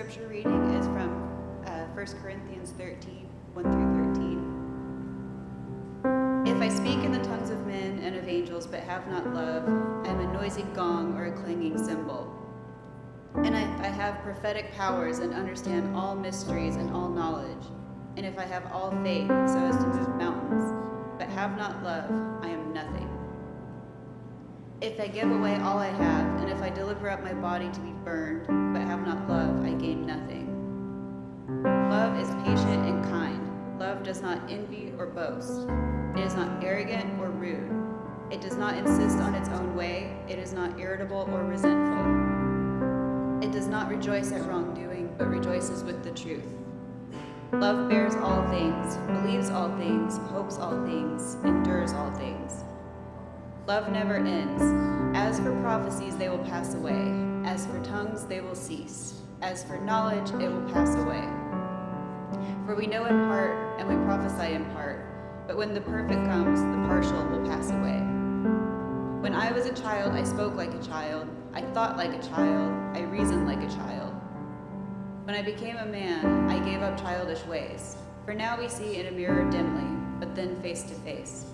scripture reading is from 1 Corinthians 13, 1 through 13. If I speak in the tongues of men and of angels but have not love, I am a noisy gong or a clanging cymbal. And if I have prophetic powers and understand all mysteries and all knowledge, and if I have all faith so as to move mountains, but have not love, I am nothing. If I give away all I have, and if I deliver up my body to be burned, but have not love, I gain nothing. Love is patient and kind. Love does not envy or boast. It is not arrogant or rude. It does not insist on its own way. It is not irritable or resentful. It does not rejoice at wrongdoing, but rejoices with the truth. Love bears all things, believes all things, hopes all things, endures all things. Love never ends. As for prophecies, they will pass away. As for tongues, they will cease. As for knowledge, it will pass away. For we know in part, and we prophesy in part. But when the perfect comes, the partial will pass away. When I was a child, I spoke like a child. I thought like a child. I reasoned like a child. When I became a man, I gave up childish ways. For now we see in a mirror dimly, but then face to face.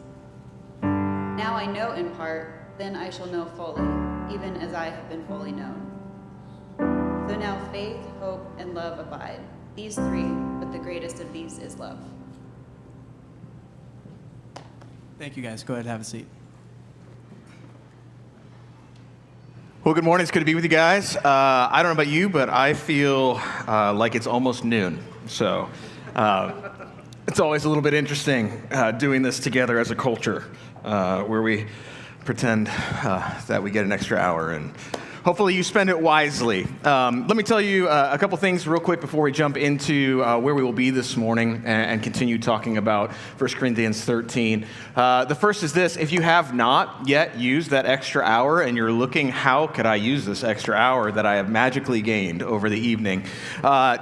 Now I know in part, then I shall know fully, even as I have been fully known. So now faith, hope, and love abide. These three, but the greatest of these is love. Thank you, guys. Go ahead and have a seat. Well, good morning. It's good to be with you guys. I don't know about you, but I feel like it's almost noon. So it's always a little bit interesting doing this together as a culture where we pretend that we get an extra hour, and hopefully you spend it wisely. Let me tell you a couple things real quick before we jump into where we will be this morning and continue talking about 1 Corinthians 13. The first is this: if you have not yet used that extra hour and you're looking, how could I use this extra hour that I have magically gained over the evening?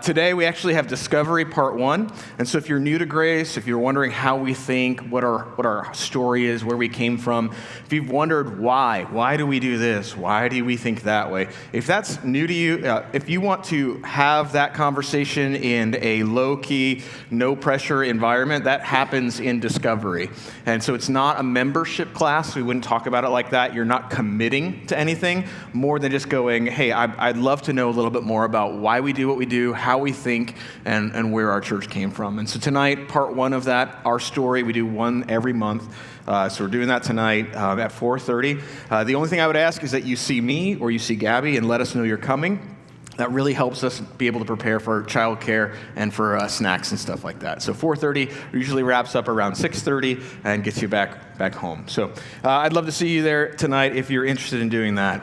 Today we actually have Discovery Part 1. And so if you're new to Grace, if you're wondering how we think, what our story is, where we came from, if you've wondered why do we do this, why do we think that way, if that's new to you, if you want to have that conversation in a low-key, no-pressure environment, that happens in Discovery. And so it's not a membership class. We wouldn't talk about it like that. You're not committing to anything more than just going, hey, I'd love to know a little bit more about why we do what we do, how we think, and where our church came from. And so tonight, part 1 of that, our story, we do one every month. So we're doing that tonight at 4:30. The only thing I would ask is that you see me or you see Gabby and let us know you're coming. That really helps us be able to prepare for childcare and for snacks and stuff like that. So 4:30 usually wraps up around 6:30 and gets you back home. So I'd love to see you there tonight if you're interested in doing that.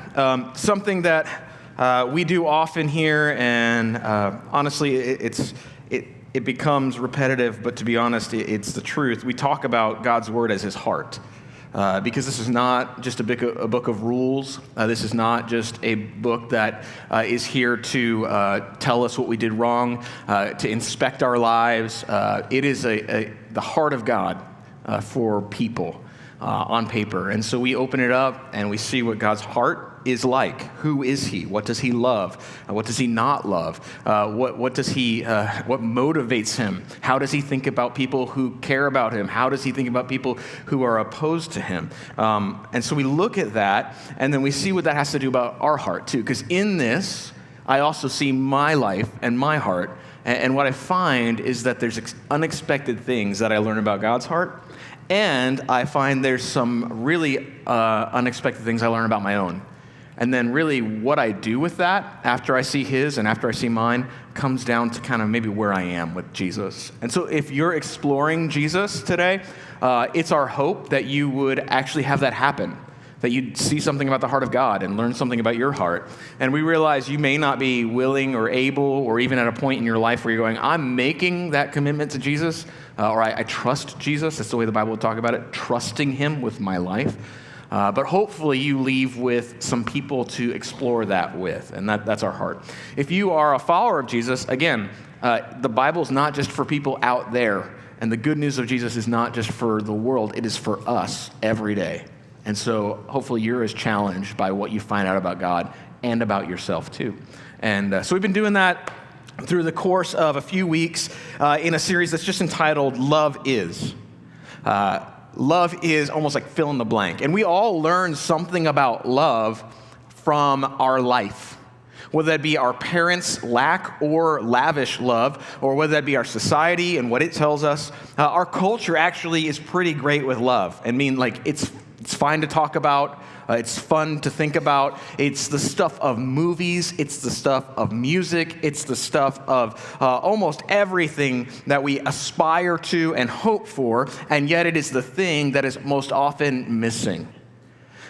Something that we do often here, and honestly, it becomes repetitive, but to be honest, it's the truth. We talk about God's word as his heart. Because this is not just a book of rules. This is not just a book that is here to tell us what we did wrong, to inspect our lives. It is the heart of God for people on paper. And so we open it up and we see what God's heart is like. Who is he? What does he love? What does he not love? What motivates him? How does he think about people who care about him? How does he think about people who are opposed to him? And so we look at that, and then we see what that has to do about our heart too. Because in this, I also see my life and my heart. And what I find is that there's unexpected things that I learn about God's heart. And I find there's some really unexpected things I learn about my own. And then really what I do with that after I see his and after I see mine comes down to kind of maybe where I am with Jesus. And so if you're exploring Jesus today, it's our hope that you would actually have that happen, that you'd see something about the heart of God and learn something about your heart. And we realize you may not be willing or able or even at a point in your life where you're going, I'm making that commitment to Jesus, or I trust Jesus. That's the way the Bible would talk about it, trusting him with my life. But hopefully you leave with some people to explore that with, and that's our heart. If you are a follower of Jesus, again, the Bible's not just for people out there, and the good news of Jesus is not just for the world, it is for us every day. And so hopefully you're as challenged by what you find out about God and about yourself too. And so we've been doing that through the course of a few weeks in a series that's just entitled Love Is. Love is almost like fill in the blank. And we all learn something about love from our life, whether that be our parents' lack or lavish love, or whether that be our society and what it tells us. Our culture actually is pretty great with love. I mean, like, it's fine to talk about. It's fun to think about. It's the stuff of movies. It's the stuff of music. It's the stuff of almost everything that we aspire to and hope for, and yet it is the thing that is most often missing.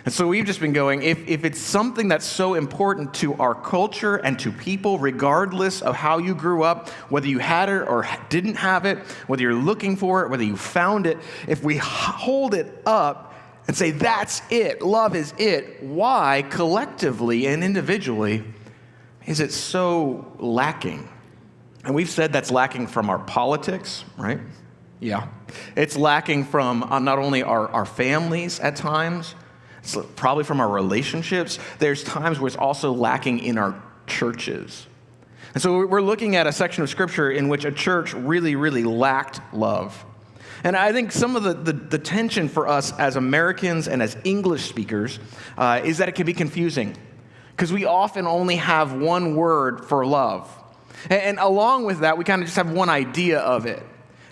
And so we've just been going, if it's something that's so important to our culture and to people, regardless of how you grew up, whether you had it or didn't have it, whether you're looking for it, whether you found it, if we hold it up and say, that's it, love is it, why collectively and individually is it so lacking? And we've said that's lacking from our politics, right? Yeah. It's lacking from not only our families at times, it's probably from our relationships. There's times where it's also lacking in our churches. And so we're looking at a section of Scripture in which a church really, really lacked love. And I think some of the tension for us as Americans and as English speakers is that it can be confusing, because we often only have one word for love. And along with that, we kind of just have one idea of it.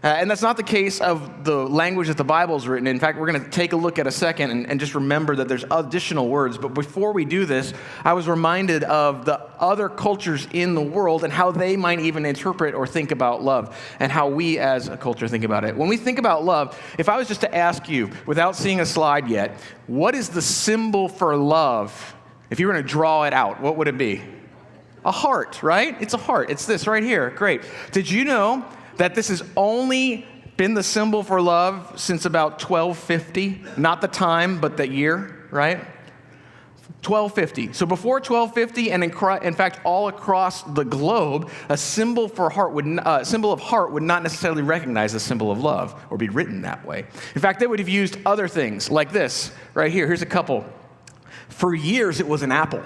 And that's not the case of the language that the Bible is written in. In fact, we're going to take a look at a second and just remember that there's additional words. But before we do this, I was reminded of the other cultures in the world and how they might even interpret or think about love, and how we as a culture think about it. When we think about love, if I was just to ask you, without seeing a slide yet, what is the symbol for love? If you were going to draw it out, what would it be? A heart, right? It's a heart. It's this right here. Great. Did you know that this has only been the symbol for love since about 1250? Not the time, but the year, right? 1250. So before 1250, and in fact all across the globe, a symbol of heart would not necessarily recognize the symbol of love or be written that way. In fact, they would have used other things like this right here. Here's a couple. For years, it was an apple.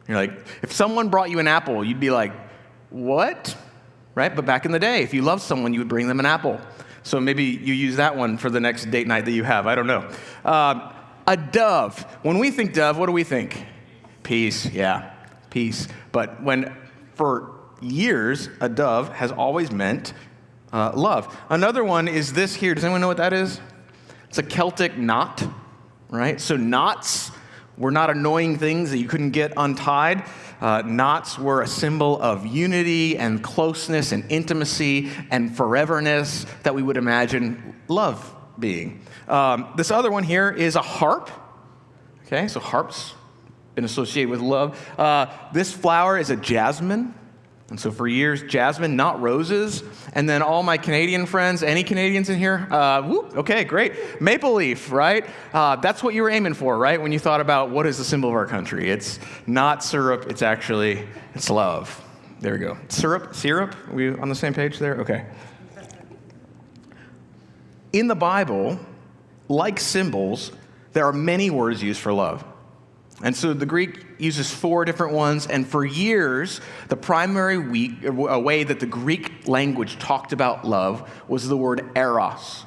You're like, if someone brought you an apple, you'd be like, what? Right? But back in the day, if you loved someone, you would bring them an apple. So maybe you use that one for the next date night that you have. I don't know. A dove. When we think dove, what do we think? Peace. Yeah, peace. But for years, a dove has always meant love. Another one is this here. Does anyone know what that is? It's a Celtic knot, right? So knots were not annoying things that you couldn't get untied. Knots were a symbol of unity and closeness and intimacy and foreverness that we would imagine love being. This other one here is a harp. Okay, so harps been associated with love. This flower is a jasmine. And so for years, jasmine, not roses. And then all my Canadian friends, any Canadians in here? Okay, great. Maple leaf, right? That's what you were aiming for, right? When you thought about what is the symbol of our country. It's not syrup, it's love. There we go. Syrup? Are we on the same page there? Okay. In the Bible, like symbols, there are many words used for love. And so the Greek uses 4 different ones, and for years, the primary way that the Greek language talked about love was the word eros.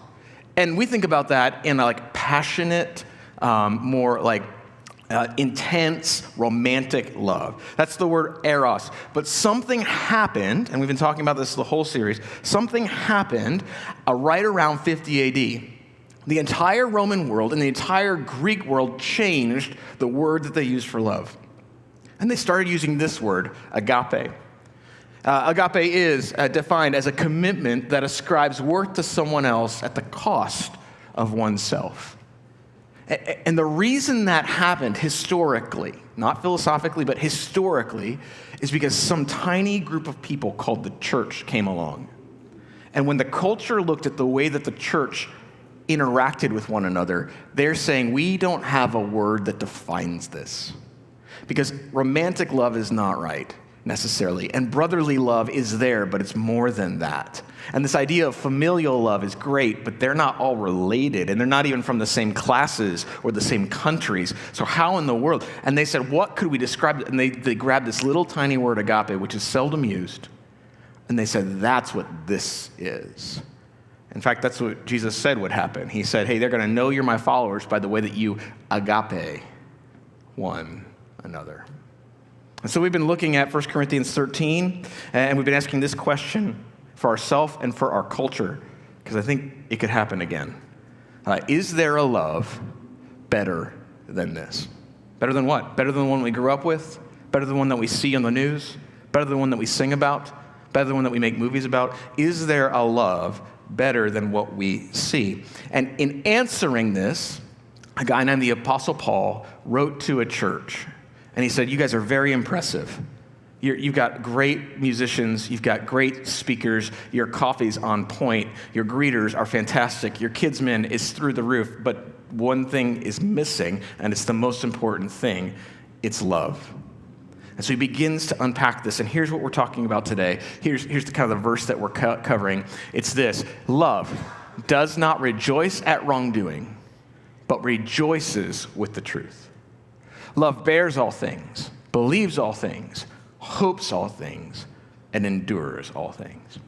And we think about that in a passionate, more intense, romantic love. That's the word eros. But something happened, and we've been talking about this the whole series, something happened right around 50 AD. The entire Roman world and the entire Greek world changed the word that they used for love. And they started using this word, agape. Agape is defined as a commitment that ascribes worth to someone else at the cost of oneself. And the reason that happened historically, not philosophically, but historically, is because some tiny group of people called the church came along. And when the culture looked at the way that the church interacted with one another, they're saying, we don't have a word that defines this. Because romantic love is not right, necessarily. And brotherly love is there, but it's more than that. And this idea of familial love is great, but they're not all related, and they're not even from the same classes or the same countries. So how in the world? And they said, what could we describe? And they grabbed this little tiny word, agape, which is seldom used, And they said, that's what this is. In fact, that's what Jesus said would happen. He said, hey, they're going to know you're my followers by the way that you agape one another. And so we've been looking at 1 Corinthians 13, and we've been asking this question for ourselves and for our culture, because I think it could happen again. Is there a love better than this? Better than what? Better than the one we grew up with? Better than the one that we see on the news? Better than the one that we sing about? Better than the one that we make movies about? Is there a love better than what we see? And in answering this, a guy named the Apostle Paul wrote to a church, and he said, you guys are very impressive. You've got great musicians, you've got great speakers, your coffee's on point, your greeters are fantastic, your kids' min is through the roof, but one thing is missing, and it's the most important thing, it's love. And so he begins to unpack this, and here's what we're talking about today. Here's the kind of the verse that we're covering. It's this: love does not rejoice at wrongdoing, but rejoices with the truth. Love bears all things, believes all things, hopes all things, and endures all things.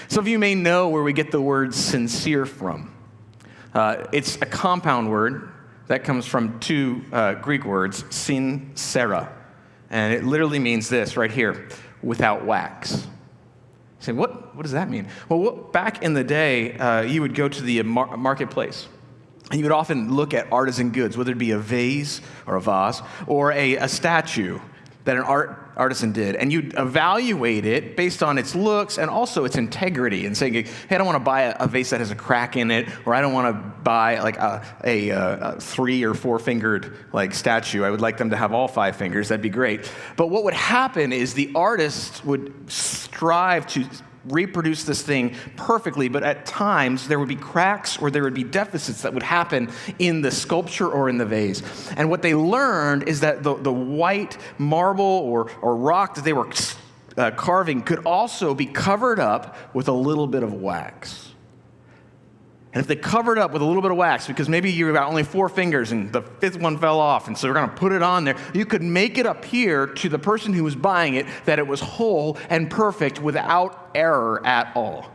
Some of you may know where we get the word sincere from. It's a compound word that comes from two Greek words, sincera. And it literally means this right here, without wax. You say, what does that mean? Well, back in the day, you would go to the marketplace, and you would often look at artisan goods, whether it be a vase or a vase, or a statue that an artisan did. And you'd evaluate it based on its looks and also its integrity, and saying, hey, I don't want to buy a vase that has a crack in it, or I don't want to buy like a 3 or 4 fingered like statue. I would like them to have all 5 fingers. That'd be great. But what would happen is the artist would strive to reproduce this thing perfectly, but at times there would be cracks or there would be deficits that would happen in the sculpture or in the vase. And what they learned is that the white marble or rock that they were carving could also be covered up with a little bit of wax. And if they covered up with a little bit of wax, because maybe you got only 4 fingers and the 5th one fell off, and so you're going to put it on there, you could make it appear to the person who was buying it that it was whole and perfect without error at all.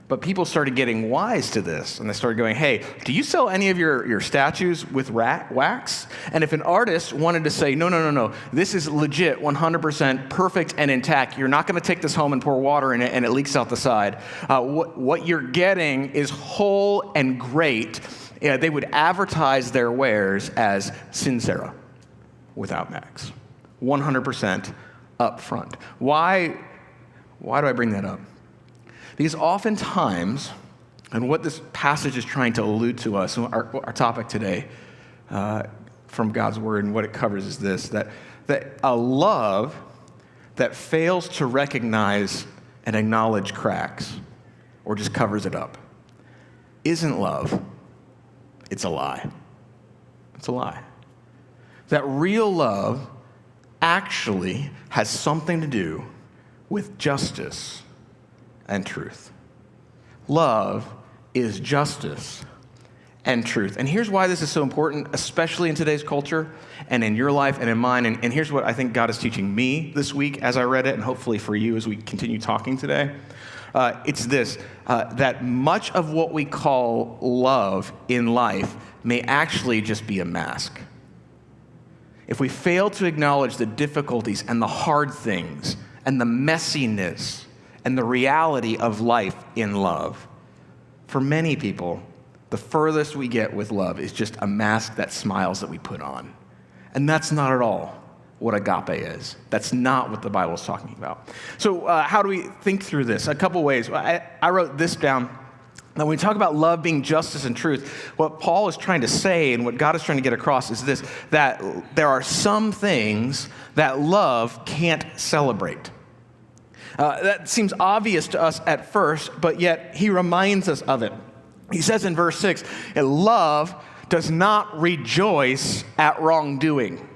But people started getting wise to this, and they started going, hey, do you sell any of your statues with wax? And if an artist wanted to say, no, this is legit, 100% perfect and intact, you're not going to take this home and pour water in it and it leaks out the side. What you're getting is whole and great. They would advertise their wares as sincera, without wax, 100% up front. Why do I bring that up? Because oftentimes, and what this passage is trying to allude to us, our topic today from God's word and what it covers is this, that a love that fails to recognize and acknowledge cracks or just covers it up isn't love. It's a lie. It's a lie. That real love actually has something to do with justice and truth. Love is justice and truth. And here's why this is so important, especially in today's culture and in your life and in mine. And here's what I think God is teaching me this week as I read it, and hopefully for you as we continue talking today. It's this, that much of what we call love in life may actually just be a mask. If we fail to acknowledge the difficulties and the hard things and the messiness and the reality of life in love, for many people, the furthest we get with love is just a mask that smiles that we put on. And that's not at all what agape is. That's not what the Bible is talking about. So how do we think through this? A couple ways. I wrote this down. Now, when we talk about love being justice and truth, what Paul is trying to say and what God is trying to get across is this, that there are some things that love can't celebrate. That seems obvious to us at first, but yet he reminds us of it. He says in verse 6, love does not rejoice at wrongdoing.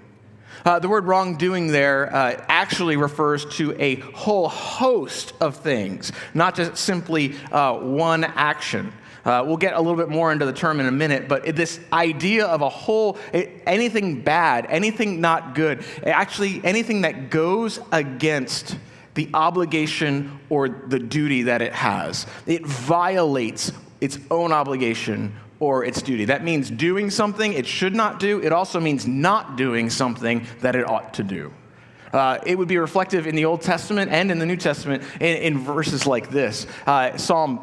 The word wrongdoing there actually refers to a whole host of things, not just simply one action. We'll get a little bit more into the term in a minute, but this idea of a whole, anything bad, anything not good, actually anything that goes against the obligation or the duty that it has. It violates its own obligation or its duty. That means doing something it should not do. It also means not doing something that it ought to do. It would be reflective in the Old Testament and in the New Testament in verses like this. Psalm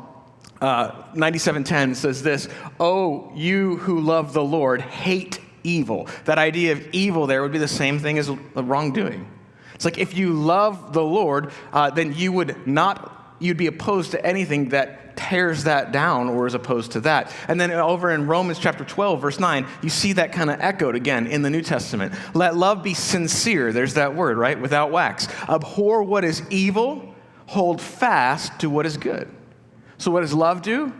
97:10 says this, "Oh, you who love the Lord, hate evil." That idea of evil there would be the same thing as wrongdoing. It's like if you love the Lord, then you'd be opposed to anything that tears that down or is opposed to that. And then over in Romans chapter 12, verse 9, you see that kind of echoed again in the New Testament. Let love be sincere. There's that word, right? Without wax. Abhor what is evil. Hold fast to what is good. So what does love do?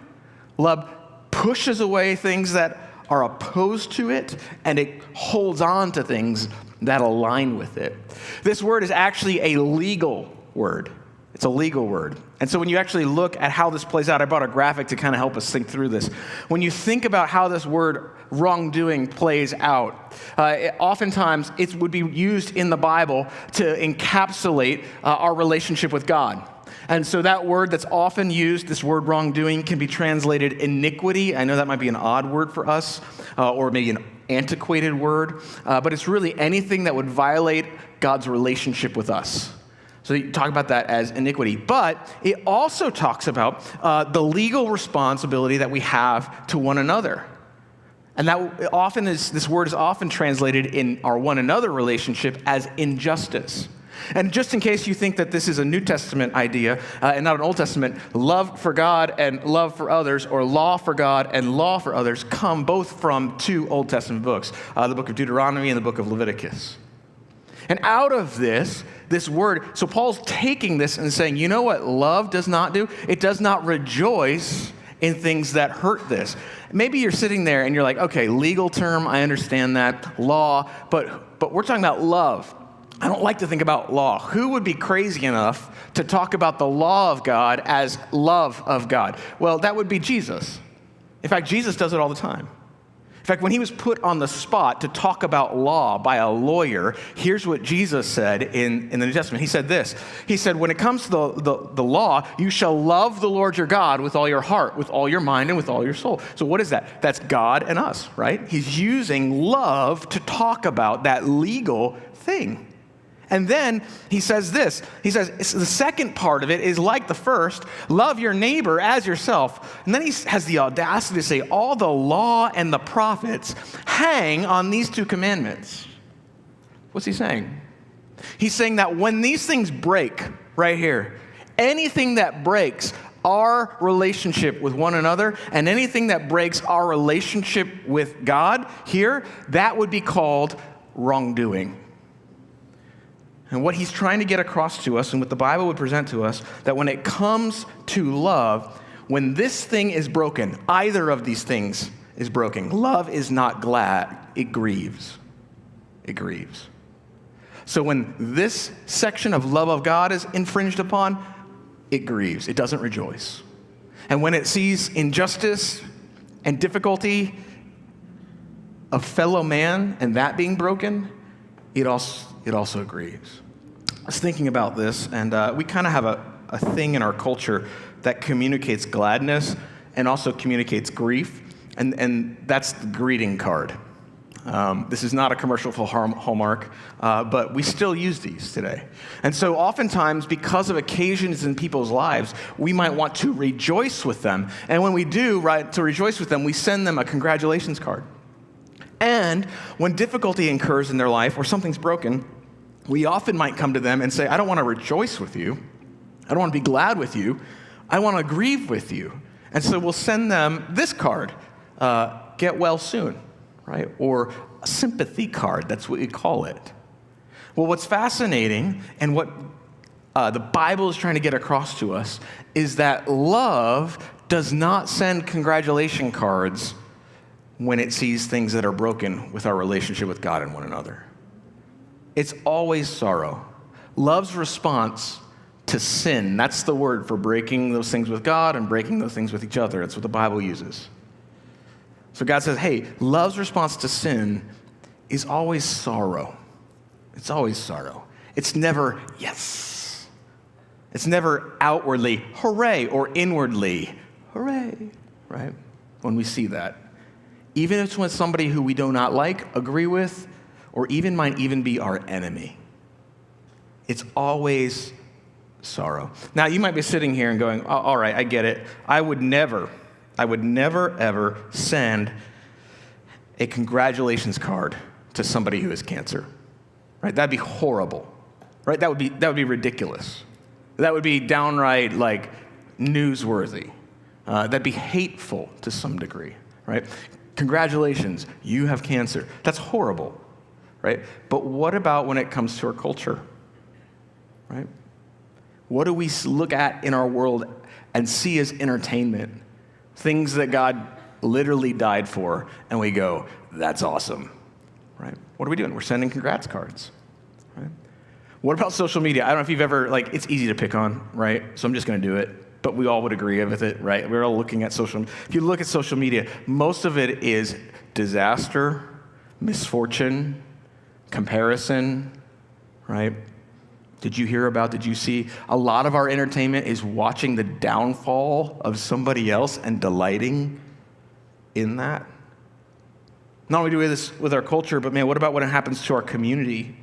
Love pushes away things that are opposed to it, and it holds on to things that align with it. This word is actually a legal word. It's a legal word. And so when you actually look at how this plays out, I brought a graphic to kind of help us think through this. When you think about how this word wrongdoing plays out, oftentimes it would be used in the Bible to encapsulate our relationship with God. And so that word that's often used, this word wrongdoing, can be translated iniquity. I know that might be an odd word for us, or maybe an antiquated word, but it's really anything that would violate God's relationship with us. So you talk about that as iniquity. But it also talks about the legal responsibility that we have to one another. And this word is often translated in our one another relationship as injustice. And just in case you think that this is a New Testament idea and not an Old Testament, love for God and love for others, or law for God and law for others, come both from two Old Testament books, the book of Deuteronomy and the book of Leviticus. And out of this word, so Paul's taking this and saying, you know what love does not do? It does not rejoice in things that hurt this. Maybe you're sitting there and you're like, okay, legal term, I understand that, law, but we're talking about love. I don't like to think about law. Who would be crazy enough to talk about the law of God as love of God? Well, that would be Jesus. In fact, Jesus does it all the time. In fact, when he was put on the spot to talk about law by a lawyer, here's what Jesus said in the New Testament. He said this. He said, when it comes to the law, you shall love the Lord your God with all your heart, with all your mind, and with all your soul. So what is that? That's God and us, right? He's using love to talk about that legal thing. And then he says this. He says the second part of it is like the first, love your neighbor as yourself. And then he has the audacity to say all the law and the prophets hang on these two commandments. What's he saying? He's saying that when these things break right here, anything that breaks our relationship with one another and anything that breaks our relationship with God here, that would be called wrongdoing. And what he's trying to get across to us and what the Bible would present to us, that when it comes to love, when this thing is broken, either of these things is broken, love is not glad, it grieves. It grieves. So when this section of love of God is infringed upon, it grieves. It doesn't rejoice. And when it sees injustice and difficulty of fellow man and that being broken, it also grieves. I was thinking about this, and we kind of have a thing in our culture that communicates gladness and also communicates grief, and that's the greeting card. This is not a commercial for Hallmark, but we still use these today. And so oftentimes, because of occasions in people's lives, we might want to rejoice with them. And when we do, right, to rejoice with them, we send them a congratulations card. And when difficulty occurs in their life or something's broken, we often might come to them and say, I don't want to rejoice with you. I don't want to be glad with you. I want to grieve with you. And so we'll send them this card, get well soon, right? Or a sympathy card, that's what we call it. Well, what's fascinating and what the Bible is trying to get across to us is that love does not send congratulation cards when it sees things that are broken with our relationship with God and one another. It's always sorrow. Love's response to sin, that's the word for breaking those things with God and breaking those things with each other. That's what the Bible uses. So God says, hey, love's response to sin is always sorrow. It's always sorrow. It's never yes It's never outwardly, hooray, or inwardly, hooray, right? When we see that. Even if it's with somebody who we do not like, agree with, or even might even be our enemy. It's always sorrow. Now, you might be sitting here and going, oh, all right, I get it. I would never, ever send a congratulations card to somebody who has cancer, right? That'd be horrible, right? That would be ridiculous. That would be downright like newsworthy. That'd be hateful to some degree, right? Congratulations, you have cancer. That's horrible, right? But what about when it comes to our culture, right? What do we look at in our world and see as entertainment? Things that God literally died for, and we go, that's awesome, right? What are we doing? We're sending congrats cards, right? What about social media? I don't know if you've ever, it's easy to pick on, right? So I'm just going to do it. But we all would agree with it, right? We're all looking at social media. If you look at social media, most of it is disaster, misfortune, comparison, right? Did you see? A lot of our entertainment is watching the downfall of somebody else and delighting in that. Not only do we do this with our culture, but man, what about when it happens to our community?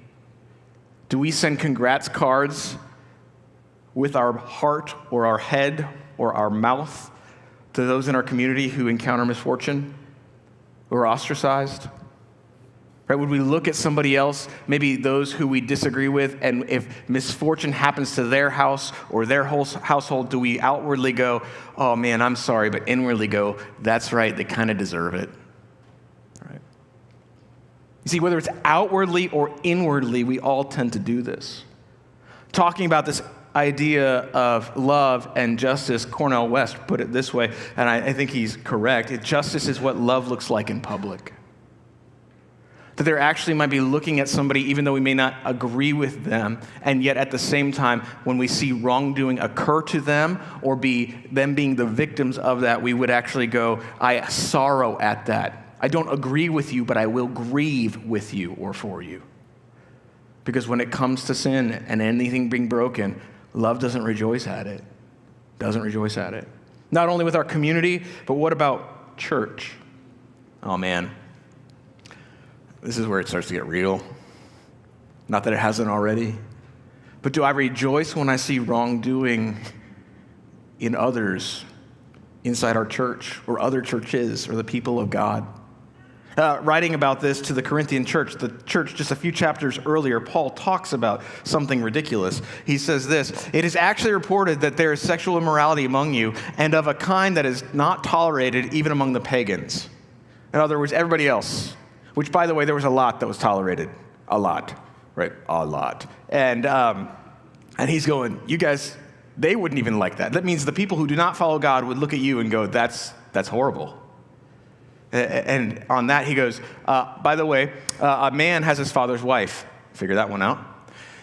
Do we send congrats cards with our heart or our head or our mouth to those in our community who encounter misfortune, who are ostracized? Right? Would we look at somebody else, maybe those who we disagree with, and if misfortune happens to their house or their whole household, do we outwardly go, oh man, I'm sorry, but inwardly go, that's right, they kind of deserve it? Right? You see, whether it's outwardly or inwardly, we all tend to do this. Talking about this idea of love and justice, Cornel West put it this way, and I think he's correct. Justice is what love looks like in public. That they're actually might be looking at somebody even though we may not agree with them, and yet at the same time, when we see wrongdoing occur to them or them being the victims of that, we would actually go, I sorrow at that. I don't agree with you, but I will grieve with you or for you. Because when it comes to sin and anything being broken, love doesn't rejoice at it. Doesn't rejoice at it. Not only with our community, but what about church? Oh man. This is where it starts to get real. Not that it hasn't already. But do I rejoice when I see wrongdoing in others inside our church or other churches or the people of God? Writing about this to the Corinthian church, the church just a few chapters earlier, Paul talks about something ridiculous. He says this, it is actually reported that there is sexual immorality among you and of a kind that is not tolerated even among the pagans. In other words, everybody else. Which, by the way, there was a lot that was tolerated. A lot, right? A lot. And he's going, you guys, they wouldn't even like that. That means the people who do not follow God would look at you and go, that's horrible. And on that, he goes, by the way, a man has his father's wife. Figure that one out.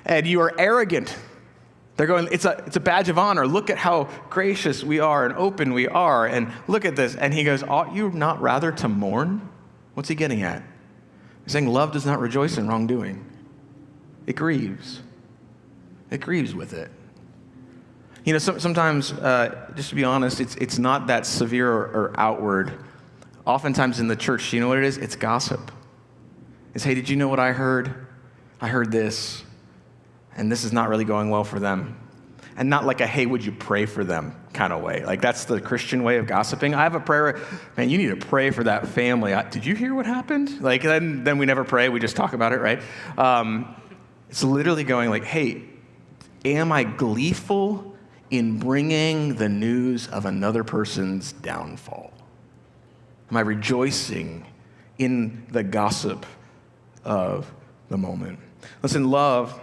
And you are arrogant. They're going, it's a badge of honor. Look at how gracious we are and open we are. And look at this. And he goes, ought you not rather to mourn? What's he getting at? He's saying love does not rejoice in wrongdoing. It grieves. It grieves with it. You know, sometimes, just to be honest, it's not that severe or outward. Oftentimes in the church, you know what it is? It's gossip. It's, hey, did you know what I heard? I heard this, and this is not really going well for them. And not like a, hey, would you pray for them kind of way. Like that's the Christian way of gossiping. I have a prayer, man, you need to pray for that family. Did you hear what happened? Like then we never pray, we just talk about it, right? It's literally going like, hey, am I gleeful in bringing the news of another person's downfall? Am I rejoicing in the gossip of the moment? Listen, love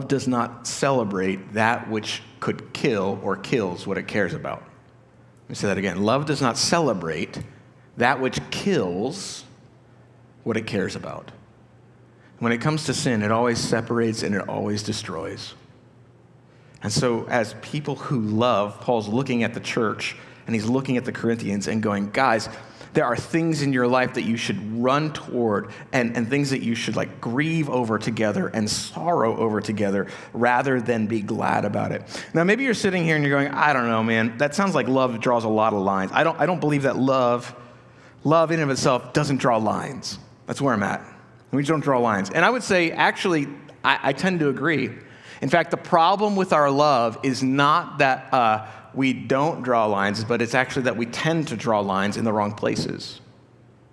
does not celebrate that which could kill or kills what it cares about. Let me say that again. Love does not celebrate that which kills what it cares about. When it comes to sin, it always separates and it always destroys. And so as people who love, Paul's looking at the church and he's looking at the Corinthians and going, guys, There are things in your life that you should run toward and things that you should like grieve over together and sorrow over together rather than be glad about it. Now, maybe you're sitting here and you're going, I don't know, man. That sounds like love draws a lot of lines. I don't believe that love in and of itself doesn't draw lines. That's where I'm at. We don't draw lines. And I would say, actually, I tend to agree. In fact, the problem with our love is not that we don't draw lines, but it's actually that we tend to draw lines in the wrong places.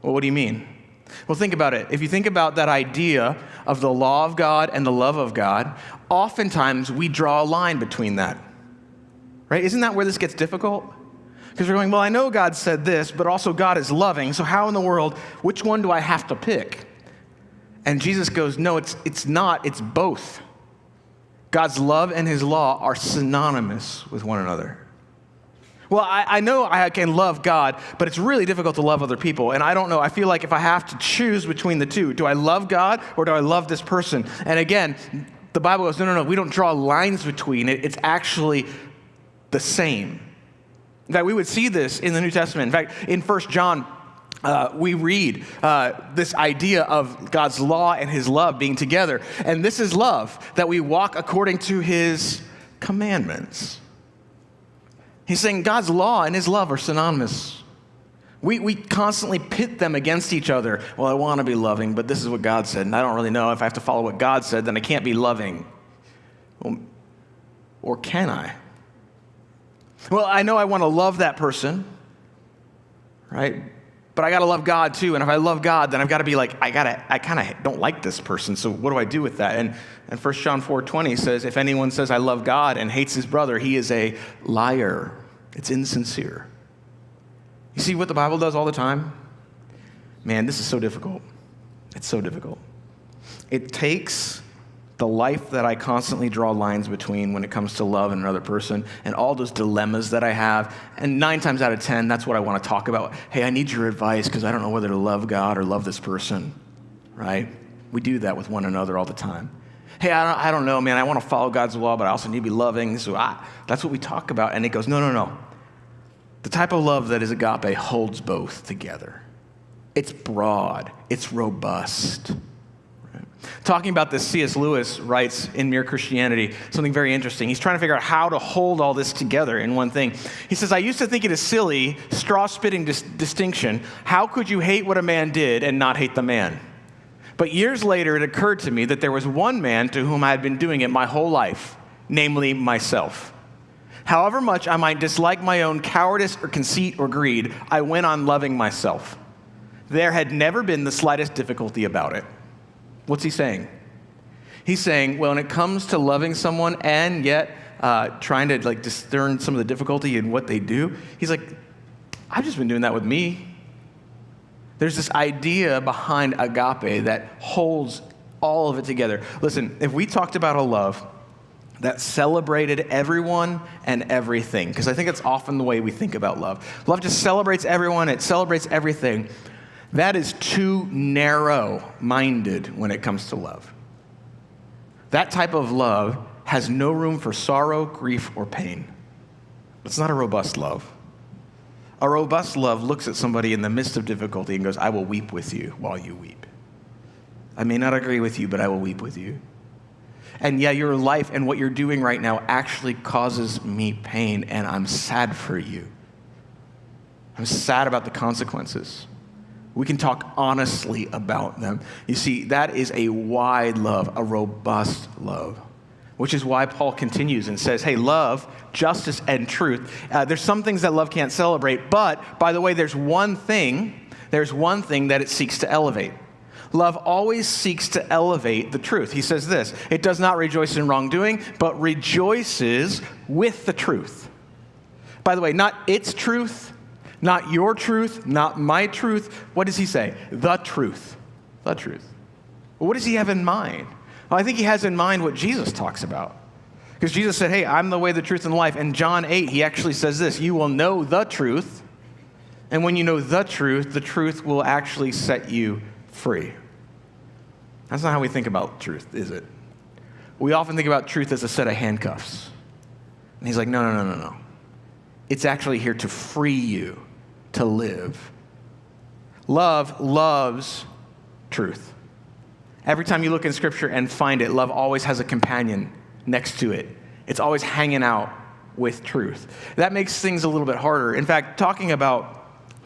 Well, what do you mean? Well, think about it. If you think about that idea of the law of God and the love of God, oftentimes we draw a line between that. Right? Isn't that where this gets difficult? Because we're going, well, I know God said this, but also God is loving, so how in the world, which one do I have to pick? And Jesus goes, no, it's not, it's both. God's love and his law are synonymous with one another. Well, I know I can love God, but it's really difficult to love other people. And I don't know, I feel like if I have to choose between the two, do I love God or do I love this person? And again, the Bible goes, no, we don't draw lines between it. It's actually the same. In fact, we would see this in the New Testament. In fact, in 1 John, we read this idea of God's law and his love being together. And this is love, that we walk according to his commandments. He's saying God's law and his love are synonymous. We constantly pit them against each other. Well, I want to be loving, but this is what God said, and I don't really know. If I have to follow what God said, then I can't be loving. Well, or can I? Well, I know I want to love that person, right? But I got to love God too. And if I love God, then I've got to be like, I kind of don't like this person. So what do I do with that? And 1 John 4:20 says, if anyone says I love God and hates his brother, he is a liar. It's insincere. You see what the Bible does all the time? Man, this is so difficult. It's so difficult. It takes the life that I constantly draw lines between when it comes to love and another person and all those dilemmas that I have. And 9 times out of 10, that's what I want to talk about. Hey, I need your advice because I don't know whether to love God or love this person, right? We do that with one another all the time. Hey, I don't know, man. I want to follow God's law, but I also need to be loving. So that's what we talk about. And it goes, no. The type of love that is agape holds both together. It's broad. It's robust. Talking about this, C.S. Lewis writes in Mere Christianity something very interesting. He's trying to figure out how to hold all this together in one thing. He says, I used to think it a silly, straw-spitting distinction. How could you hate what a man did and not hate the man? But years later, it occurred to me that there was one man to whom I had been doing it my whole life, namely myself. However much I might dislike my own cowardice or conceit or greed, I went on loving myself. There had never been the slightest difficulty about it. What's he saying? He's saying, well, when it comes to loving someone and yet trying to like discern some of the difficulty in what they do, he's like, I've just been doing that with me. There's this idea behind agape that holds all of it together. Listen, if we talked about a love that celebrated everyone and everything, because I think it's often the way we think about love. Love just celebrates everyone, it celebrates everything. That is too narrow-minded when it comes to love. That type of love has no room for sorrow, grief, or pain. It's not a robust love. A robust love looks at somebody in the midst of difficulty and goes, I will weep with you while you weep. I may not agree with you, but I will weep with you. And yeah, your life and what you're doing right now actually causes me pain, and I'm sad for you. I'm sad about the consequences. We can talk honestly about them. You see, that is a wide love, a robust love, which is why Paul continues and says, hey, love, justice, and truth. There's some things that love can't celebrate, but by the way, there's one thing that it seeks to elevate. Love always seeks to elevate the truth. He says this, it does not rejoice in wrongdoing, but rejoices with the truth. By the way, not its truth, not your truth, not my truth. What does he say? The truth. The truth. Well, what does he have in mind? Well, I think he has in mind what Jesus talks about. Because Jesus said, hey, I'm the way, the truth, and the life. And John 8, he actually says this, you will know the truth. And when you know the truth will actually set you free. That's not how we think about truth, is it? We often think about truth as a set of handcuffs. And he's like, no. It's actually here to free you to live Love loves truth. Every time you look in Scripture and find it, love always has a companion next to it. It's always hanging out with truth. That makes things a little bit harder. In fact, talking about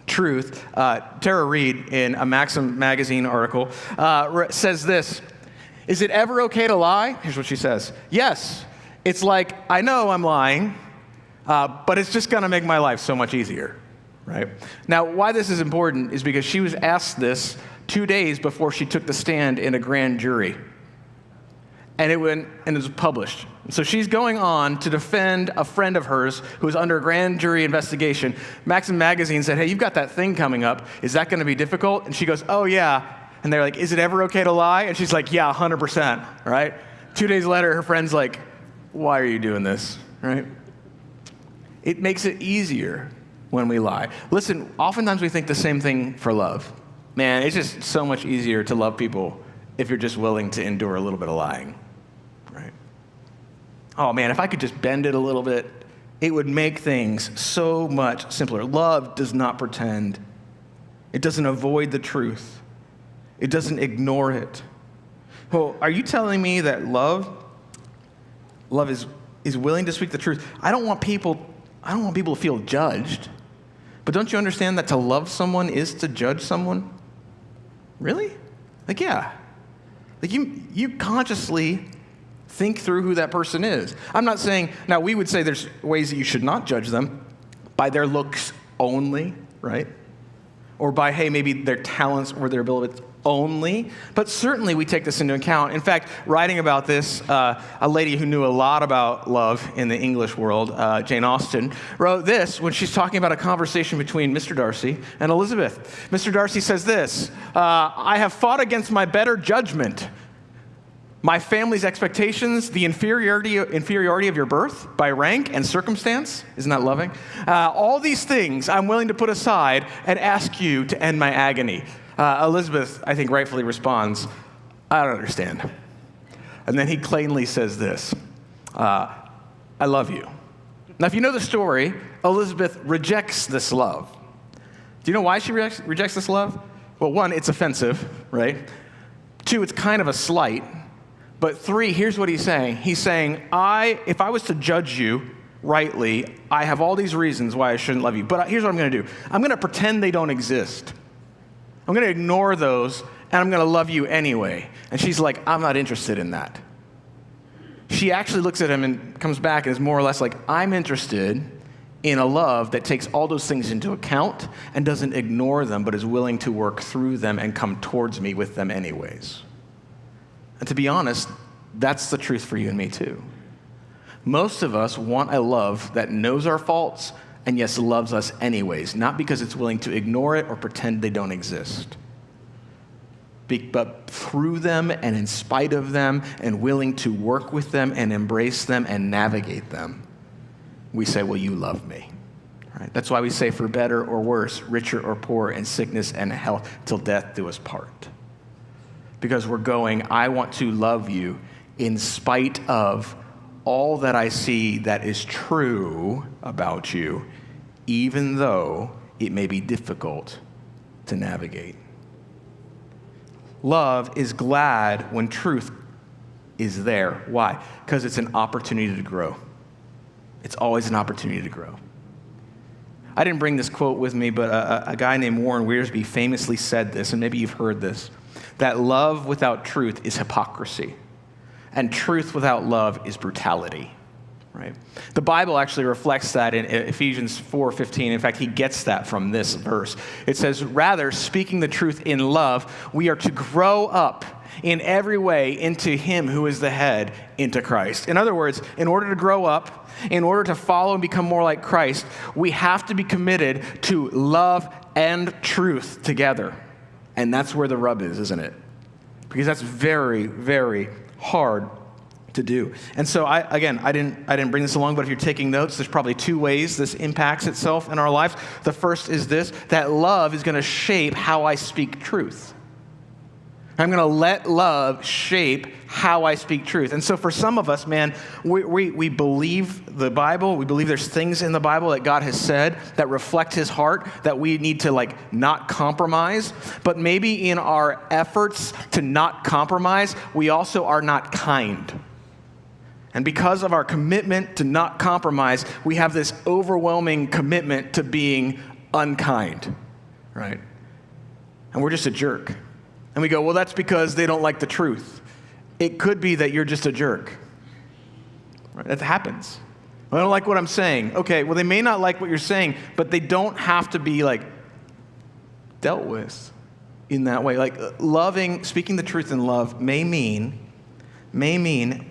truth, Tara Reid, in a Maxim magazine article, says this: is it ever okay to lie? Here's what she says. Yes. It's like, I know I'm lying, but it's just going to make my life so much easier, right? Now, why this is important is because she was asked this 2 days before she took the stand in a grand jury. And it was published. So she's going on to defend a friend of hers who was under a grand jury investigation. Maxim magazine said, hey, you've got that thing coming up. Is that going to be difficult? And she goes, oh, yeah. And they're like, is it ever okay to lie? And she's like, yeah, 100%, right? 2 days later, her friend's like, why are you doing this, right? It makes it easier when we lie. Listen, oftentimes we think the same thing for love. Man, it's just so much easier to love people if you're just willing to endure a little bit of lying, right? Oh man, if I could just bend it a little bit, it would make things so much simpler. Love does not pretend. It doesn't avoid the truth. It doesn't ignore it. Well, are you telling me that love is willing to speak the truth? I don't want people to feel judged. But don't you understand that to love someone is to judge someone? Really? Like, yeah. Like you consciously think through who that person is. I'm not saying, now we would say there's ways that you should not judge them by their looks only, right? Or by, hey, maybe their talents or their abilities only. But certainly we take this into account. In fact, writing about this, a lady who knew a lot about love in the English world, Jane Austen, wrote this when she's talking about a conversation between Mr. Darcy and Elizabeth. Mr. Darcy says this, I have fought against my better judgment, my family's expectations, the inferiority of your birth by rank and circumstance. Isn't that loving? All these things I'm willing to put aside and ask you to end my agony. Elizabeth, I think, rightfully responds, I don't understand. And then he plainly says this, I love you. Now, if you know the story, Elizabeth rejects this love. Do you know why she rejects this love? Well, one, it's offensive, right? Two, it's kind of a slight. But three, here's what he's saying. He's saying, if I was to judge you rightly, I have all these reasons why I shouldn't love you. But here's what I'm going to do. I'm going to pretend they don't exist. I'm going to ignore those, and I'm going to love you anyway. And she's like, I'm not interested in that. She actually looks at him and comes back and is more or less like, I'm interested in a love that takes all those things into account and doesn't ignore them, but is willing to work through them and come towards me with them anyways. And to be honest, that's the truth for you and me too. Most of us want a love that knows our faults and yes, loves us anyways, not because it's willing to ignore it or pretend they don't exist, but through them and in spite of them and willing to work with them and embrace them and navigate them, we say, well, you love me. Right? That's why we say for better or worse, richer or poorer, in sickness and health, till death do us part. Because we're going, I want to love you in spite of all that I see that is true about you, even though it may be difficult to navigate. Love is glad when truth is there. Why? Because it's an opportunity to grow. It's always an opportunity to grow. I didn't bring this quote with me, but a guy named Warren Wiersbe famously said this, and maybe you've heard this, that love without truth is hypocrisy, and truth without love is brutality. Right? The Bible actually reflects that in Ephesians 4:15. In fact, he gets that from this verse. It says, rather, speaking the truth in love, we are to grow up in every way into him who is the head, into Christ. In other words, in order to grow up, in order to follow and become more like Christ, we have to be committed to love and truth together. And that's where the rub is, isn't it? Because that's very, very hard to do. And so I didn't bring this along, but if you're taking notes, there's probably two ways this impacts itself in our lives. The first is this, that love is going to shape how I speak truth. I'm going to let love shape how I speak truth. And so for some of us, man, we believe the Bible. We believe there's things in the Bible that God has said that reflect his heart that we need to not compromise. But maybe in our efforts to not compromise, we also are not kind. And because of our commitment to not compromise, we have this overwhelming commitment to being unkind, right? And we're just a jerk. And we go, well, that's because they don't like the truth. It could be that you're just a jerk. Right? That happens. I don't like what I'm saying. Okay, well, they may not like what you're saying, but they don't have to be dealt with in that way. Speaking the truth in love may mean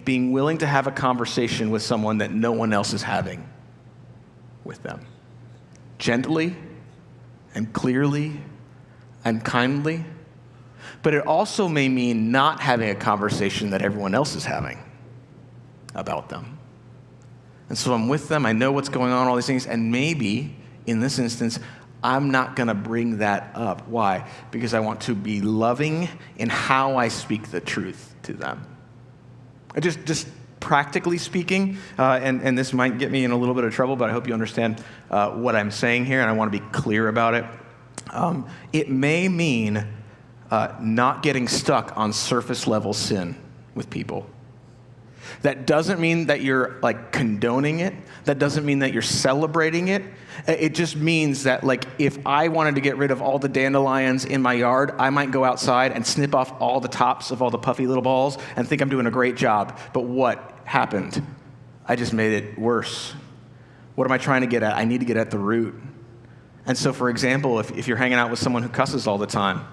being willing to have a conversation with someone that no one else is having with them. Gently and clearly and kindly. But it also may mean not having a conversation that everyone else is having about them. And so I'm with them, I know what's going on, all these things, and maybe, in this instance, I'm not going to bring that up. Why? Because I want to be loving in how I speak the truth to them. Just practically speaking, and this might get me in a little bit of trouble, but I hope you understand what I'm saying here, and I want to be clear about it. It may mean not getting stuck on surface level sin with people. That doesn't mean that you're condoning it. That doesn't mean that you're celebrating it. It just means that if I wanted to get rid of all the dandelions in my yard, I might go outside and snip off all the tops of all the puffy little balls and think I'm doing a great job. But what happened? I just made it worse. What am I trying to get at? I need to get at the root. And so, for example, if you're hanging out with someone who cusses all the time,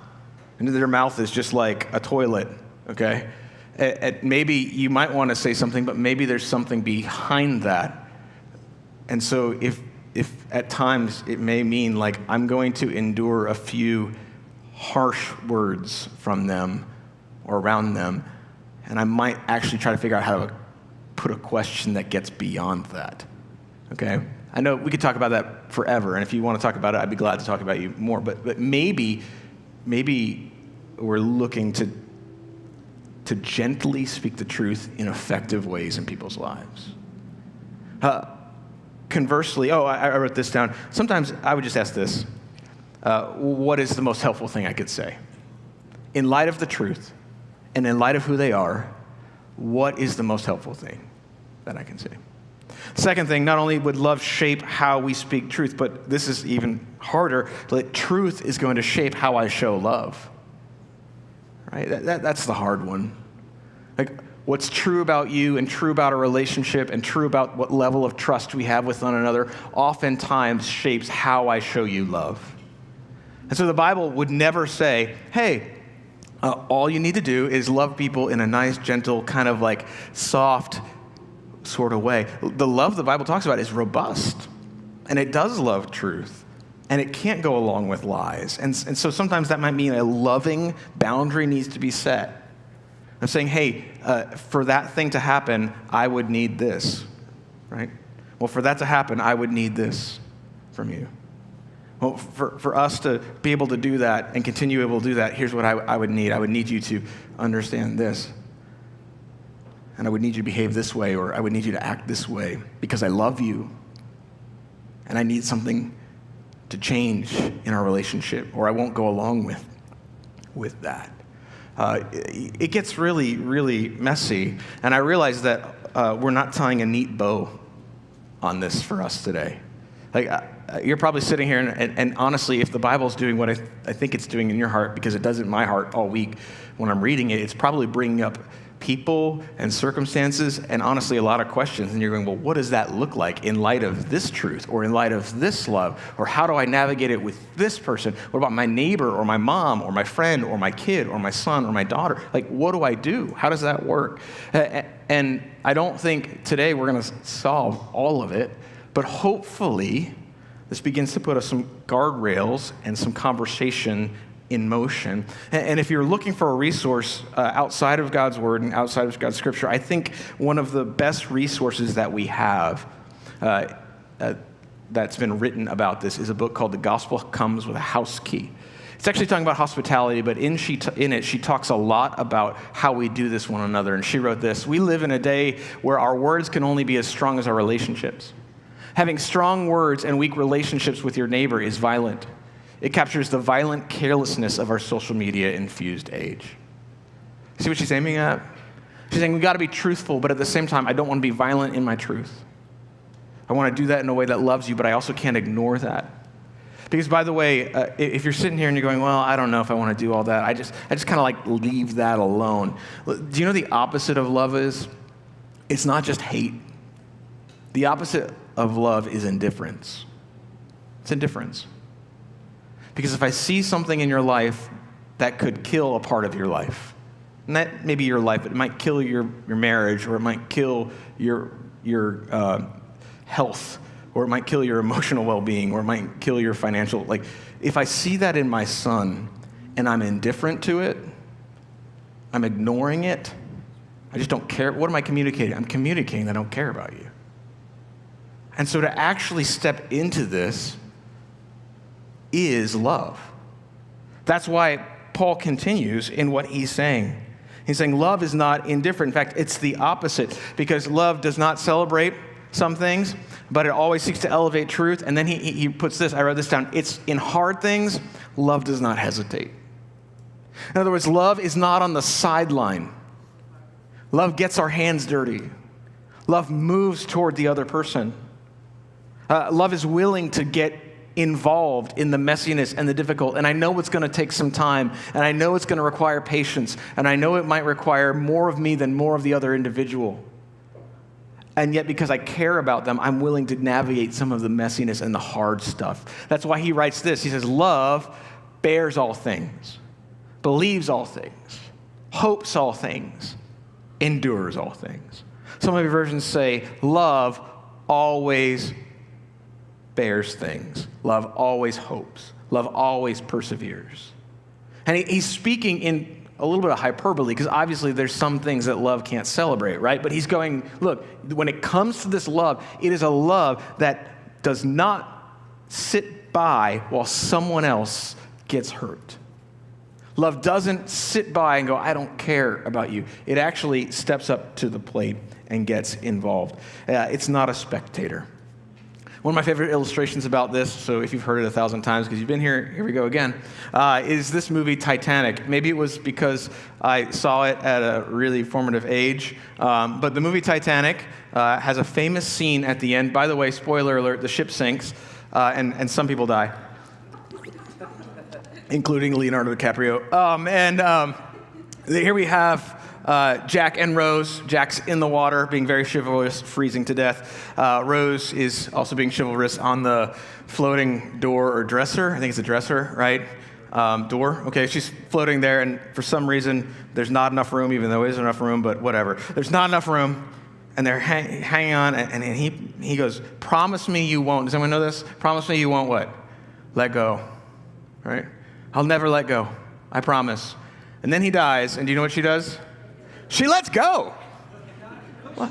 and their mouth is just like a toilet, okay? Maybe you might want to say something, but maybe there's something behind that. And so if at times it may mean I'm going to endure a few harsh words from them or around them, and I might actually try to figure out how to put a question that gets beyond that, okay? I know we could talk about that forever, and if you want to talk about it, I'd be glad to talk about you more, but maybe we're looking to gently speak the truth in effective ways in people's lives. Conversely, I wrote this down. Sometimes I would just ask this, what is the most helpful thing I could say? In light of the truth, and in light of who they are, what is the most helpful thing that I can say? Second thing, not only would love shape how we speak truth, but this is even harder, truth is going to shape how I show love. Right? That's the hard one. What's true about you and true about a relationship and true about what level of trust we have with one another oftentimes shapes how I show you love. And so the Bible would never say, hey, all you need to do is love people in a nice, gentle, kind of soft sort of way. The love the Bible talks about is robust, and it does love truth, and it can't go along with lies. And so sometimes that might mean a loving boundary needs to be set. I'm saying, hey, for that thing to happen, I would need this, right? Well, for that to happen, I would need this from you. Well, for us to be able to do that and continue able to do that, here's what I would need. I would need you to understand this. And I would need you to behave this way, or I would need you to act this way because I love you. And I need something to change in our relationship, or I won't go along with that. It gets really, really messy. And I realize that we're not tying a neat bow on this for us today. You're probably sitting here, and honestly, if the Bible's doing what I think it's doing in your heart, because it does in my heart all week when I'm reading it, it's probably bringing up people and circumstances and honestly a lot of questions. And you're going, well, what does that look like in light of this truth or in light of this love? Or how do I navigate it with this person? What about my neighbor or my mom or my friend or my kid or my son or my daughter? What do I do? How does that work? And I don't think today we're going to solve all of it, but hopefully this begins to put us some guardrails and some conversation in motion. And if you're looking for a resource outside of God's Word and outside of God's Scripture, I think one of the best resources that we have that's been written about this is a book called The Gospel Comes with a House Key. It's actually talking about hospitality, but in it, she talks a lot about how we do this one another. And she wrote this: "We live in a day where our words can only be as strong as our relationships. Having strong words and weak relationships with your neighbor is violent. It captures the violent carelessness of our social media-infused age." See what she's aiming at? She's saying we got to be truthful, but at the same time, I don't want to be violent in my truth. I want to do that in a way that loves you, but I also can't ignore that. Because, by the way, if you're sitting here and you're going, well, I don't know if I want to do all that, I just kind of like leave that alone. Do you know the opposite of love is? It's not just hate. The opposite of love is indifference. It's indifference. Because if I see something in your life that could kill a part of your life, and that may be your life, but it might kill your marriage, or it might kill your health, or it might kill your emotional well-being, or it might kill your financial, if I see that in my son and I'm indifferent to it, I'm ignoring it, I just don't care, what am I communicating? I'm communicating that I don't care about you. And so to actually step into this is love. That's why Paul continues in what he's saying. He's saying love is not indifferent. In fact, it's the opposite, because love does not celebrate some things, but it always seeks to elevate truth. And then he puts this, I wrote this down, it's in hard things, love does not hesitate. In other words, love is not on the sideline. Love gets our hands dirty. Love moves toward the other person. Love is willing to get involved in the messiness and the difficult. And I know it's going to take some time, and I know it's going to require patience, and I know it might require more of me than more of the other individual. And yet, because I care about them, I'm willing to navigate some of the messiness and the hard stuff. That's why he writes this. He says, love bears all things, believes all things, hopes all things, endures all things. Some of your versions say, love always bears things. Love always hopes. Love always perseveres. And he's speaking in a little bit of hyperbole, because obviously there's some things that love can't celebrate, right? But he's going, look, when it comes to this love, it is a love that does not sit by while someone else gets hurt. Love doesn't sit by and go, I don't care about you. It actually steps up to the plate and gets involved. It's not a spectator. One of my favorite illustrations about this, so if you've heard it 1,000 times because you've been here we go again, is this movie Titanic. Maybe it was because I saw it at a really formative age, but the movie Titanic has a famous scene at the end. By the way, spoiler alert, the ship sinks, and some people die, including Leonardo DiCaprio. Here we have Jack and Rose. Jack's in the water, being very chivalrous, freezing to death. Rose is also being chivalrous on the floating door or dresser. I think it's a dresser, right? Door. Okay, she's floating there, and for some reason, there's not enough room, even though there is enough room, but whatever. There's not enough room, and they're hanging on, and he goes, promise me you won't. Does anyone know this? Promise me you won't what? Let go, right? I'll never let go. I promise. And then he dies, and do you know what she does? She lets go. What?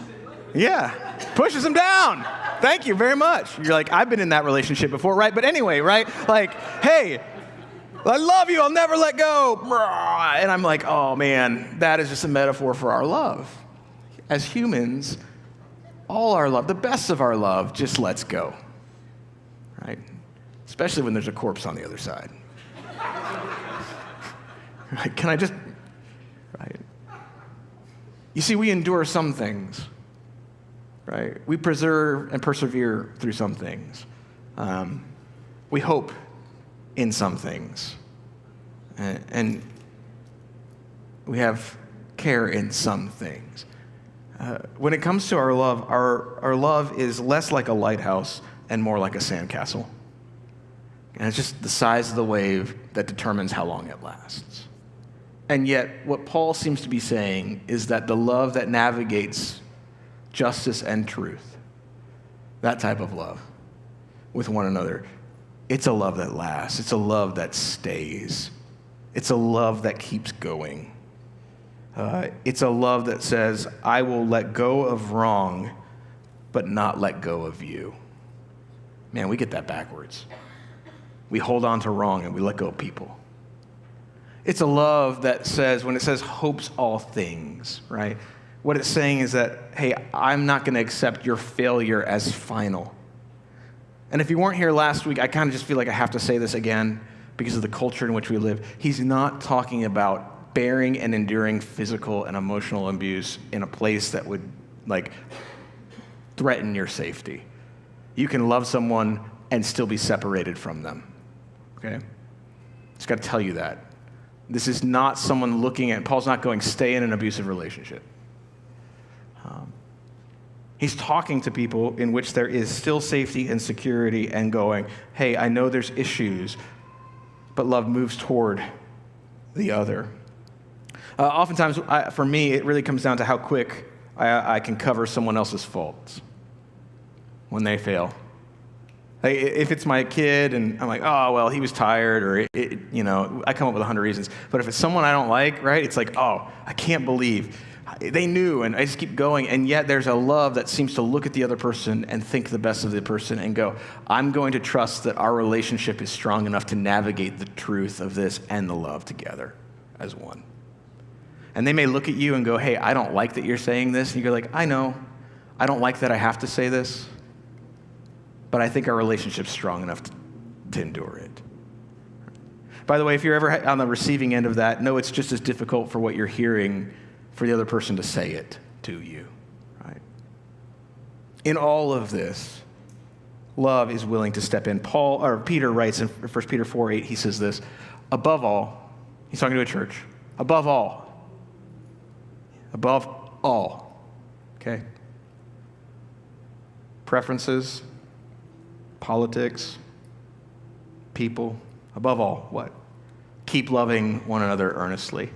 Yeah, pushes him down. Thank you very much. You're like, I've been in that relationship before, right? But anyway, right? Like, hey, I love you. I'll never let go. And I'm like, oh man, that is just a metaphor for our love. As humans, all our love, the best of our love, just lets go, right? Especially when there's a corpse on the other side. Right? Can I just, right? You see, we endure some things, right? We preserve and persevere through some things. We hope in some things. And we have care in some things. When it comes to our love is less like a lighthouse and more like a sandcastle. And it's just the size of the wave that determines how long it lasts. And yet, what Paul seems to be saying is that the love that navigates justice and truth, that type of love with one another, it's a love that lasts. It's a love that stays. It's a love that keeps going. It's a love that says, I will let go of wrong, but not let go of you. Man, we get that backwards. We hold on to wrong and we let go of people. It's a love that says, when it says hopes all things, right? What it's saying is that, hey, I'm not going to accept your failure as final. And if you weren't here last week, I kind of just feel like I have to say this again because of the culture in which we live. He's not talking about bearing and enduring physical and emotional abuse in a place that would, threaten your safety. You can love someone and still be separated from them, okay? Just got to tell you that. This is not someone looking at, Paul's not going, stay in an abusive relationship. He's talking to people in which there is still safety and security and going, hey, I know there's issues, but love moves toward the other. Oftentimes, for me, it really comes down to how quick I can cover someone else's faults when they fail. Like, if it's my kid and I'm like, oh, well, he was tired, or, I come up with 100 reasons. But if it's someone I don't like, right, it's like, oh, I can't believe they knew, and I just keep going. And yet there's a love that seems to look at the other person and think the best of the person and go, I'm going to trust that our relationship is strong enough to navigate the truth of this and the love together as one. And they may look at you and go, hey, I don't like that you're saying this. And you're like, I know. I don't like that I have to say this. But I think our relationship's strong enough to endure it. By the way, if you're ever on the receiving end of that, know it's just as difficult for what you're hearing for the other person to say it to you, right? In all of this, love is willing to step in. Peter writes in 1 Peter 4:8, he says this, above all, he's talking to a church, above all, okay? Preferences, politics, people, above all, what? Keep loving one another earnestly,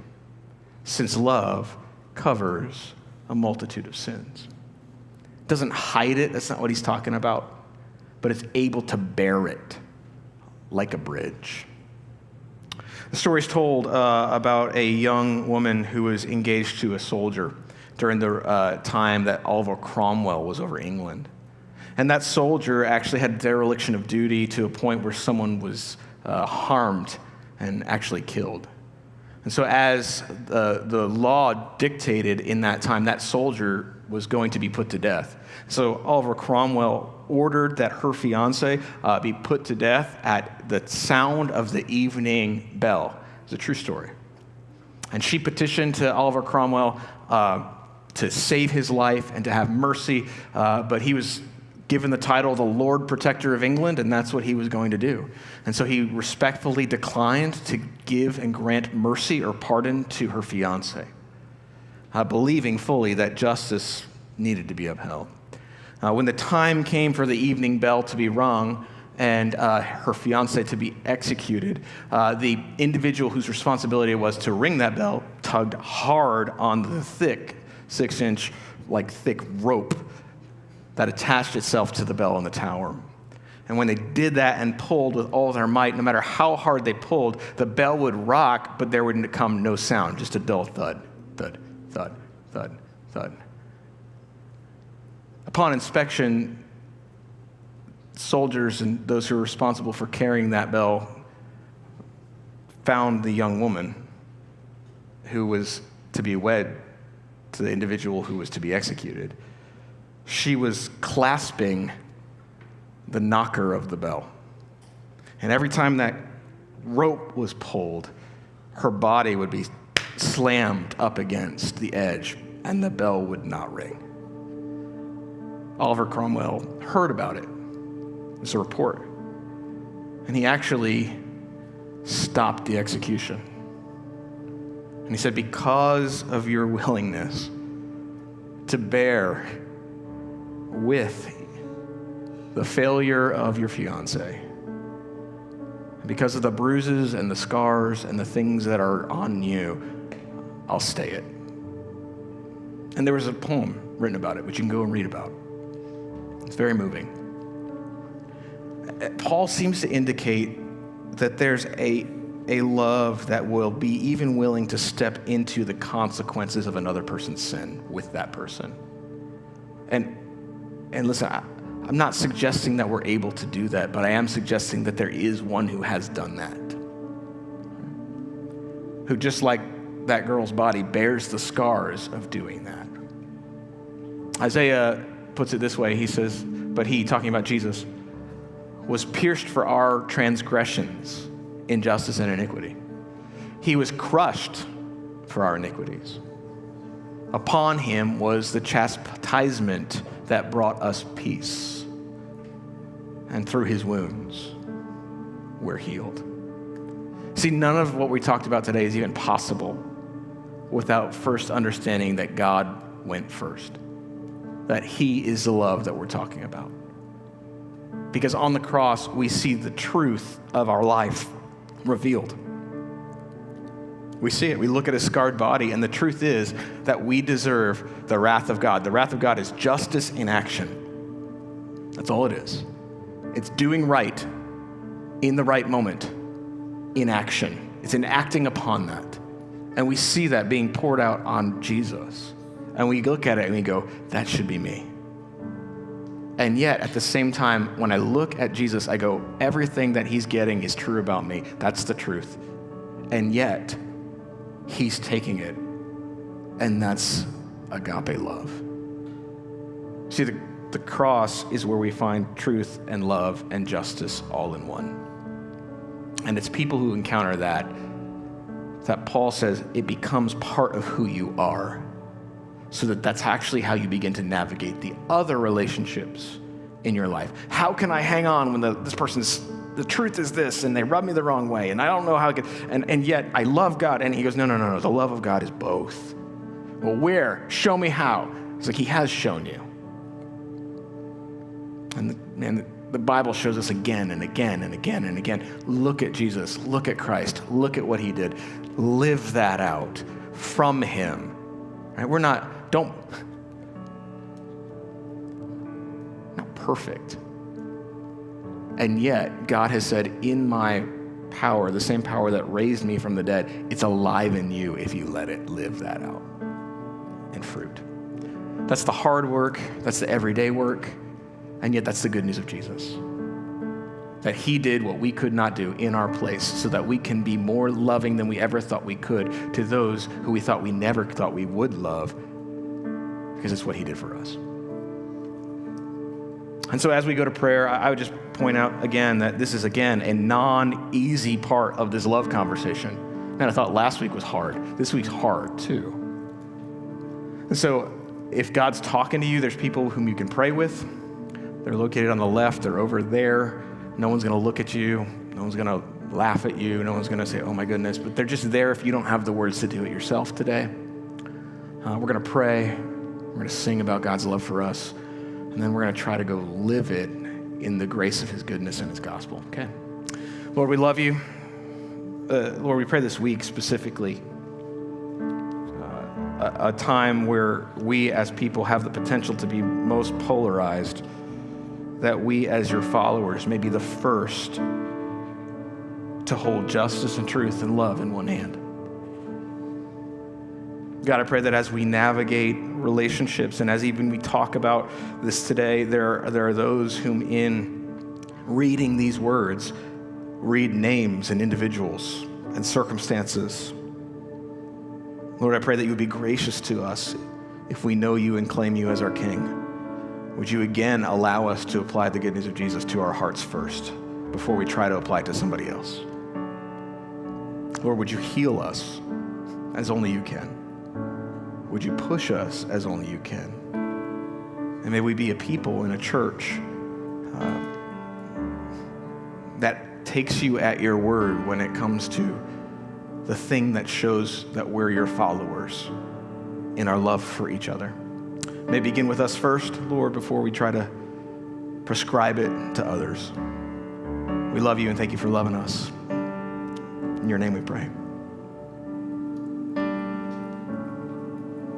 since love covers a multitude of sins. It doesn't hide it, that's not what he's talking about, but it's able to bear it like a bridge. The story is told about a young woman who was engaged to a soldier during the time that Oliver Cromwell was over England. And that soldier actually had dereliction of duty to a point where someone was harmed and actually killed. And so as the law dictated in that time, that soldier was going to be put to death. So Oliver Cromwell ordered that her fiancé be put to death at the sound of the evening bell. It's a true story. And she petitioned to Oliver Cromwell to save his life and to have mercy, but he was given the title the Lord Protector of England, and that's what he was going to do. And so he respectfully declined to give and grant mercy or pardon to her fiancé, believing fully that justice needed to be upheld. When the time came for the evening bell to be rung and her fiancé to be executed, the individual whose responsibility it was to ring that bell tugged hard on the thick 6-inch, thick rope that attached itself to the bell in the tower. And when they did that and pulled with all their might, no matter how hard they pulled, the bell would rock, but there would come no sound, just a dull thud, thud, thud, thud, thud. Upon inspection, soldiers and those who were responsible for carrying that bell found the young woman who was to be wed to the individual who was to be executed. She was clasping the knocker of the bell. And every time that rope was pulled, her body would be slammed up against the edge, and the bell would not ring. Oliver Cromwell heard about it. It was a report. And he actually stopped the execution. And he said, because of your willingness to bear with the failure of your fiancé, because of the bruises and the scars and the things that are on you, I'll stay it. And there was a poem written about it, which you can go and read about. It's very moving. Paul seems to indicate that there's a love that will be even willing to step into the consequences of another person's sin with that person. And listen, I'm not suggesting that we're able to do that, but I am suggesting that there is one who has done that. who, just like that girl's body, bears the scars of doing that. Isaiah puts it this way. He says, but he, talking about Jesus, was pierced for our transgressions, injustice, and iniquity. He was crushed for our iniquities. Upon him was the chastisement that brought us peace. And through his wounds, we're healed. See, none of what we talked about today is even possible without first understanding that God went first, that he is the love that we're talking about. Because on the cross, we see the truth of our life revealed. We see it. We look at his scarred body, and the truth is that we deserve the wrath of God. The wrath of God is justice in action. That's all it is. It's doing right in the right moment, in action. It's in acting upon that. And we see that being poured out on Jesus. And we look at it and we go, that should be me. And yet, at the same time, when I look at Jesus, I go, everything that he's getting is true about me. That's the truth. And yet, he's taking it. And that's agape love. See, the cross is where we find truth and love and justice all in one. And it's people who encounter that Paul says it becomes part of who you are, so that's actually how you begin to navigate the other relationships in your life. How can I hang on when this person's, the truth is this, and they rub me the wrong way, and I don't know how I can, and yet I love God. And he goes, no, the love of God is both. Well, where? Show me how. It's like he has shown you. And the Bible shows us again and again and again and again. Look at Jesus. Look at Christ. Look at what he did. Live that out from him. Right? We're not perfect. And yet, God has said, in my power, the same power that raised me from the dead, it's alive in you if you let it live that out in fruit. That's the hard work. That's the everyday work. And yet that's the good news of Jesus. That he did what we could not do in our place so that we can be more loving than we ever thought we could to those who we thought we never thought we would love, because it's what he did for us. And so as we go to prayer, I would just point out again that this is, again, a non-easy part of this love conversation. Man, I thought last week was hard. This week's hard too. And so if God's talking to you, there's people whom you can pray with. They're located on the left. They're over there. No one's going to look at you. No one's going to laugh at you. No one's going to say, oh my goodness. But they're just there if you don't have the words to do it yourself today. We're going to pray. We're going to sing about God's love for us. And then we're going to try to go live it in the grace of his goodness and his gospel. Okay? Lord, we love you. Lord, we pray this week specifically a time where we as people have the potential to be most polarized, that we as your followers may be the first to hold justice and truth and love in one hand. God, I pray that as we navigate relationships and as even we talk about this today, there are those whom in reading these words read names and individuals and circumstances. Lord, I pray that you would be gracious to us if we know you and claim you as our King. Would you again allow us to apply the good news of Jesus to our hearts first before we try to apply it to somebody else? Lord, would you heal us as only you can? Would you push us as only you can? And may we be a people in a church that takes you at your word when it comes to the thing that shows that we're your followers in our love for each other. May begin with us first, Lord, before we try to prescribe it to others. We love you and thank you for loving us. In your name we pray.